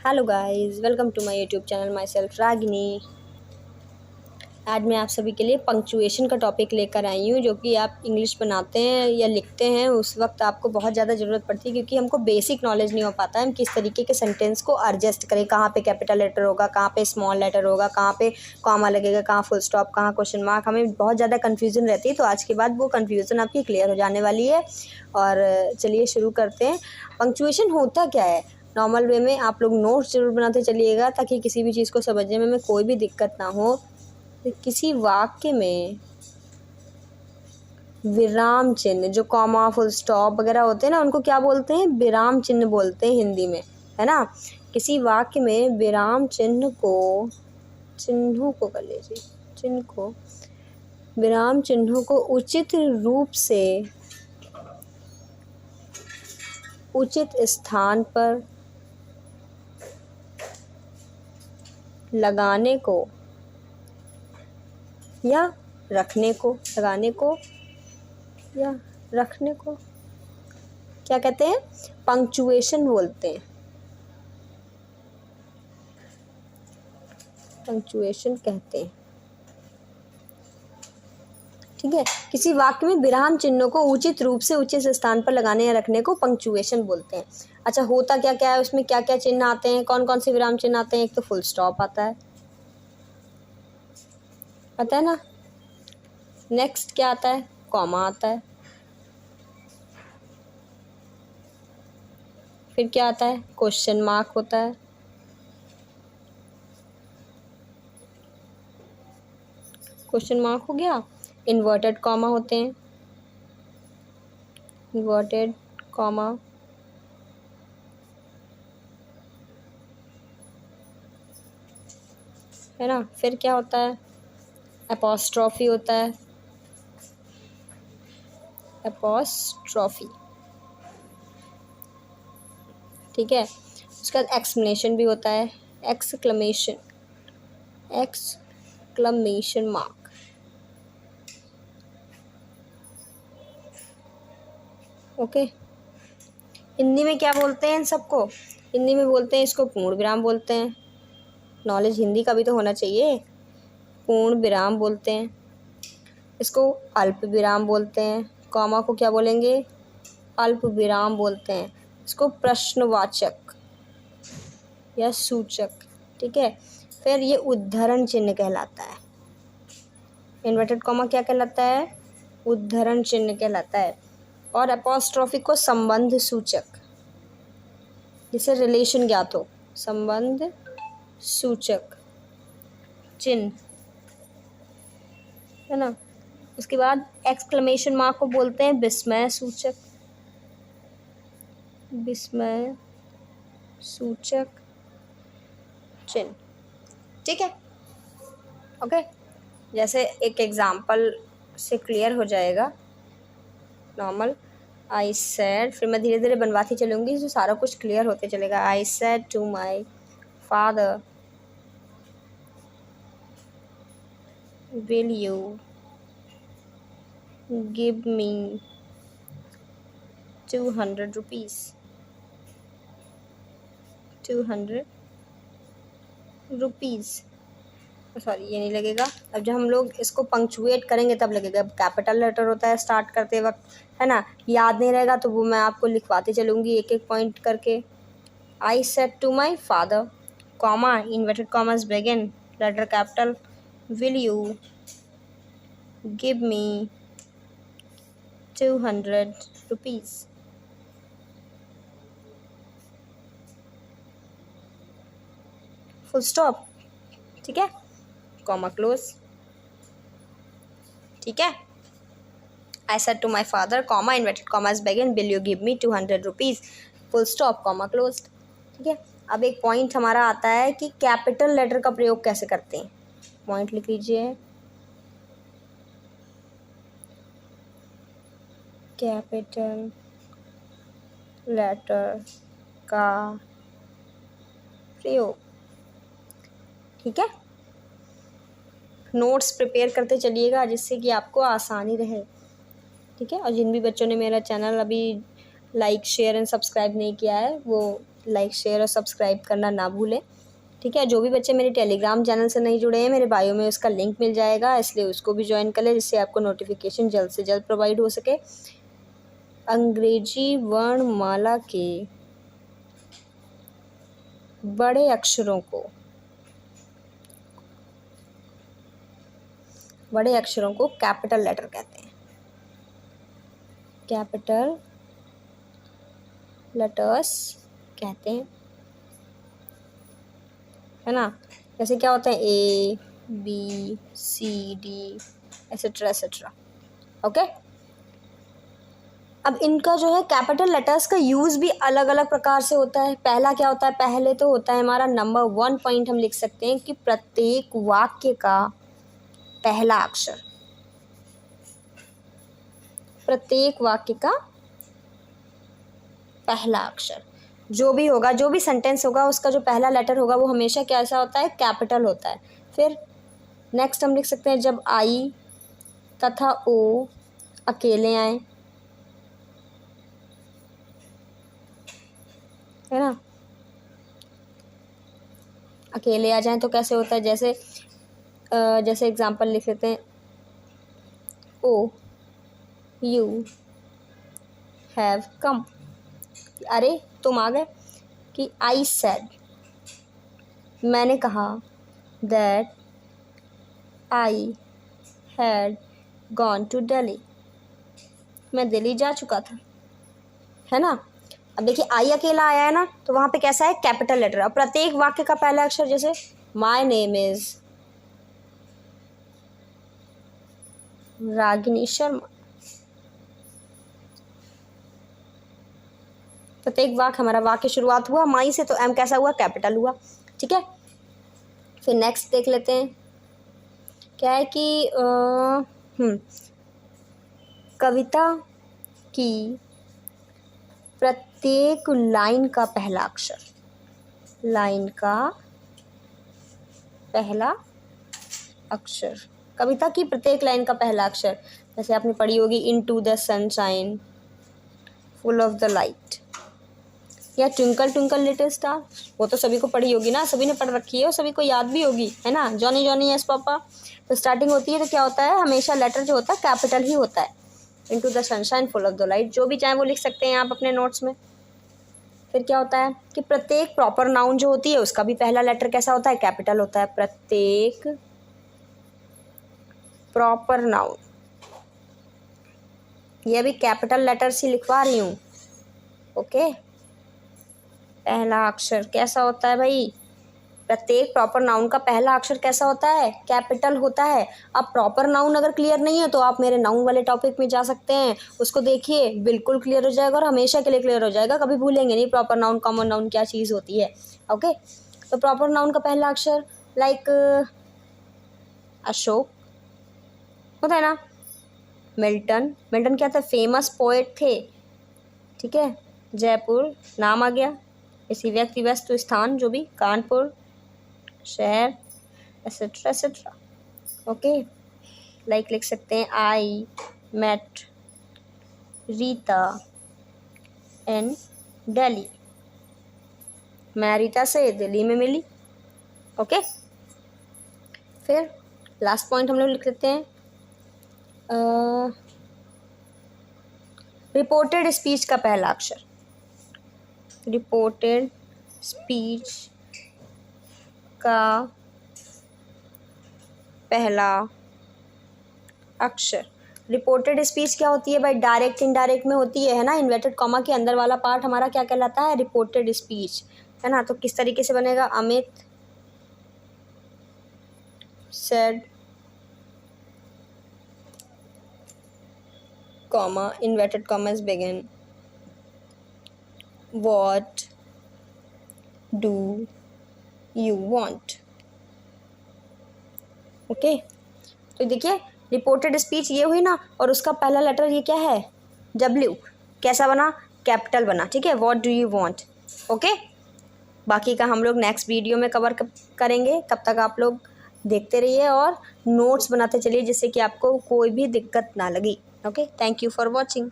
Hello guys, welcome to my YouTube channel myself Ragini. आज मैं आप सभी के लिए पंक्चुएशन का टॉपिक लेकर आई हूँ, जो कि आप इंग्लिश बनाते हैं या लिखते हैं उस वक्त आपको बहुत ज़्यादा ज़रूरत पड़ती है, क्योंकि हमको बेसिक नॉलेज नहीं हो पाता है हम किस तरीके के सेंटेंस को एडजस्ट करें, कहाँ पे कैपिटल लेटर होगा, कहाँ पे स्मॉल लेटर होगा, कहाँ पे कॉमा लगेगा, कहाँ फुल स्टॉप, कहाँ क्वेश्चन मार्क। हमें बहुत ज़्यादा कन्फ्यूज़न रहती है। तो आज के बाद वो कन्फ्यूज़न आपकी क्लियर हो जाने वाली है। और चलिए शुरू करते हैं। पंक्चुएशन होता क्या है? नॉर्मल वे में आप लोग नोट्स ज़रूर बनाते चलिएगा, ताकि किसी भी चीज़ को समझने में कोई भी दिक्कत ना हो। किसी वाक्य में विराम चिन्ह, जो कॉमा फुल स्टॉप वगैरह होते हैं ना, उनको क्या बोलते हैं? विराम चिन्ह बोलते हैं हिंदी में, है ना। किसी वाक्य में विराम चिन्हों को कर लीजिए, विराम चिन्हों को उचित रूप से उचित स्थान पर लगाने को या रखने को क्या कहते हैं? पंक्चुएशन बोलते हैं, पंक्चुएशन कहते हैं। ठीक है, किसी वाक्य में विराम चिन्हों को उचित रूप से उचित स्थान पर लगाने या रखने को पंक्चुएशन बोलते हैं। अच्छा, होता क्या क्या है उसमें, क्या क्या चिन्ह आते हैं, कौन कौन से विराम चिन्ह आते हैं? एक तो फुल स्टॉप आता है, पता है ना। नेक्स्ट क्या आता है? कॉमा आता है। फिर क्या आता है? क्वेश्चन मार्क होता है। क्वेश्चन मार्क हो गया। इन्वर्टेड कॉमा होते हैं, इन्वर्टेड कॉमा। है ना। फिर क्या होता है? एपोस्ट्रॉफी होता है, एपोस्ट्रॉफी। ठीक है, उसके बाद एक्सक्लेमेशन भी होता है, एक्सक्लेमेशन मार्क। ओके। हिंदी में क्या बोलते हैं इन सबको? हिंदी में बोलते हैं इसको पूर्ण विराम बोलते हैं। नॉलेज हिंदी का भी तो होना चाहिए। पूर्ण विराम बोलते हैं इसको, अल्प विराम बोलते हैं। कॉमा को क्या बोलेंगे? अल्प विराम बोलते हैं। इसको प्रश्नवाचक या सूचक। ठीक है। फिर ये उद्धरण चिन्ह कहलाता है। इन्वर्टेड कॉमा क्या कहलाता है? उद्धरण चिन्ह कहलाता है। और एपोस्ट्रॉफी को संबंध सूचक, जिसे रिलेशन ज्ञात हो, संबंध सूचक चिन्ह, है ना। उसके बाद एक्सक्लेमेशन मार्क को बोलते हैं विस्मय सूचक, विस्मय सूचक चिन्ह। ठीक है, ओके। जैसे एक एग्जाम्पल से क्लियर हो जाएगा। नॉर्मल आई सेड, फिर मैं धीरे धीरे बनवाती चलूँगी तो सारा कुछ क्लियर होते चलेगा। I said to my father, will you give me 200 rupees, 200 rupees. Sorry, ये नहीं लगेगा। अब जब हम लोग इसको पंक्चुएट करेंगे तब लगेगा। कैपिटल लेटर होता है स्टार्ट करते वक्त, है ना। याद नहीं रहेगा तो वो मैं आपको लिखवाती चलूँगी एक एक पॉइंट करके। I said to my father, comma, inverted commas begin, letter capital, will you give me 200 rupees. Full stop. ठीक है, कॉमा क्लोज। ठीक है, I said to my father, comma, inverted commas begin, will you give me 200 rupees, full stop, comma close. ठीक है। अब एक point हमारा आता है कि कैपिटल लेटर का प्रयोग कैसे करते हैं। पॉइंट लिख लीजिए, कैपिटल लेटर का प्रयोग। ठीक है, नोट्स प्रिपेयर करते चलिएगा जिससे कि आपको आसानी रहे। ठीक है, और जिन भी बच्चों ने मेरा चैनल अभी लाइक शेयर एंड सब्सक्राइब नहीं किया है वो लाइक शेयर और सब्सक्राइब करना ना भूलें। ठीक है, जो भी बच्चे मेरे टेलीग्राम चैनल से नहीं जुड़े हैं, मेरे बायो में उसका लिंक मिल जाएगा, इसलिए उसको भी ज्वाइन कर लें, जिससे आपको नोटिफिकेशन जल्द से जल्द प्रोवाइड हो सके। अंग्रेजी वर्णमाला के बड़े अक्षरों को कैपिटल लेटर कहते हैं। कैपिटल लेटर्स कहते हैं, है ना। जैसे क्या होता है A B C D etcetera etcetera. Okay, अब इनका जो है कैपिटल लेटर्स का यूज़ भी अलग अलग प्रकार से होता है। पहला क्या होता है, पहले तो होता है हमारा नंबर 1 पॉइंट हम लिख सकते हैं कि प्रत्येक वाक्य का पहला अक्षर, प्रत्येक वाक्य का पहला अक्षर जो भी होगा, जो भी सेंटेंस होगा, उसका जो पहला लेटर होगा वो हमेशा कैसा होता है, कैपिटल होता है। फिर नेक्स्ट हम लिख सकते हैं जब आई तथा ओ अकेले आए, है ना, अकेले आ जाएं तो कैसे होता है, जैसे एग्जांपल लिख लेते हैं ओ यू हैव कम, अरे तुम आ गए। कि आई सेड, मैंने कहा, that I had gone to Delhi, मैं दिल्ली जा चुका था, है ना। अब देखिए आई अकेला आया है ना, तो वहाँ पे कैसा है, कैपिटल लेटर। अब प्रत्येक वाक्य का पहला अक्षर, जैसे my name is Ragini Sharma, प्रत्येक वाक्य, हमारा वाक्य शुरुआत हुआ माई से, तो एम कैसा हुआ, कैपिटल हुआ। ठीक है, फिर नेक्स्ट देख लेते हैं क्या है कि कविता की प्रत्येक लाइन का पहला अक्षर, लाइन का पहला अक्षर, कविता की प्रत्येक लाइन का पहला अक्षर। जैसे आपने पढ़ी होगी into the sunshine, full of the light, या ट्विंकल ट्विंकल लिटिल स्टार, वो तो सभी को पढ़ी होगी ना, सभी ने पढ़ रखी है और सभी को याद भी होगी, है ना। जॉनी जॉनी यस पापा, तो स्टार्टिंग होती है तो क्या होता है, हमेशा लेटर जो होता है कैपिटल ही होता है। Into the sunshine, full of the light, जो भी चाहे वो लिख सकते हैं आप अपने नोट्स में। फिर क्या होता है कि प्रत्येक प्रॉपर नाउन जो होती है उसका भी पहला लेटर कैसा होता है, कैपिटल होता है। प्रत्येक प्रॉपर नाउन, ये भी कैपिटल लेटर से लिखवा रही हूँ। ओके, पहला अक्षर कैसा होता है भाई, प्रत्येक प्रॉपर नाउन का पहला अक्षर कैसा होता है, कैपिटल होता है। अब प्रॉपर नाउन अगर क्लियर नहीं है तो आप मेरे नाउन वाले टॉपिक में जा सकते हैं, उसको देखिए, बिल्कुल क्लियर हो जाएगा और हमेशा के लिए क्लियर हो जाएगा, कभी भूलेंगे नहीं प्रॉपर नाउन कॉमन नाउन क्या चीज़ होती है। ओके, तो प्रॉपर नाउन का पहला अक्षर लाइक अशोक होता है ना, मिल्टन, मिल्टन क्या था, फेमस पोएट थे। ठीक है, जयपुर नाम आ गया, किसी व्यक्ति वस्तु स्थान जो भी, कानपुर शहर, एसेट्रा एसेट्रा। ओके, लाइक लिख सकते हैं आई मेट रीता इन दिल्ली, मैं रीता से दिल्ली में मिली। ओके, फिर लास्ट पॉइंट हम लोग लिख लेते हैं रिपोर्टेड स्पीच का पहला अक्षर, रिपोर्टेड स्पीच का पहला अक्षर। रिपोर्टेड स्पीच क्या होती है भाई, डायरेक्ट इनडायरेक्ट में होती है ना। इन्वर्टेड कॉमा के अंदर वाला पार्ट हमारा क्या कहलाता है, रिपोर्टेड स्पीच, है ना। तो किस तरीके से बनेगा, Amit said comma inverted commas begin what do you want. Okay, तो देखिए रिपोर्टेड स्पीच ये हुई ना, और उसका पहला लेटर ये क्या है, W, कैसा बना, कैपिटल बना। ठीक है, what do you want. Okay, बाकी का हम लोग नेक्स्ट वीडियो में कवर करेंगे, तब तक आप लोग देखते रहिए और नोट्स बनाते चलिए, जिससे कि आपको कोई भी दिक्कत ना लगे। Okay, thank you for watching.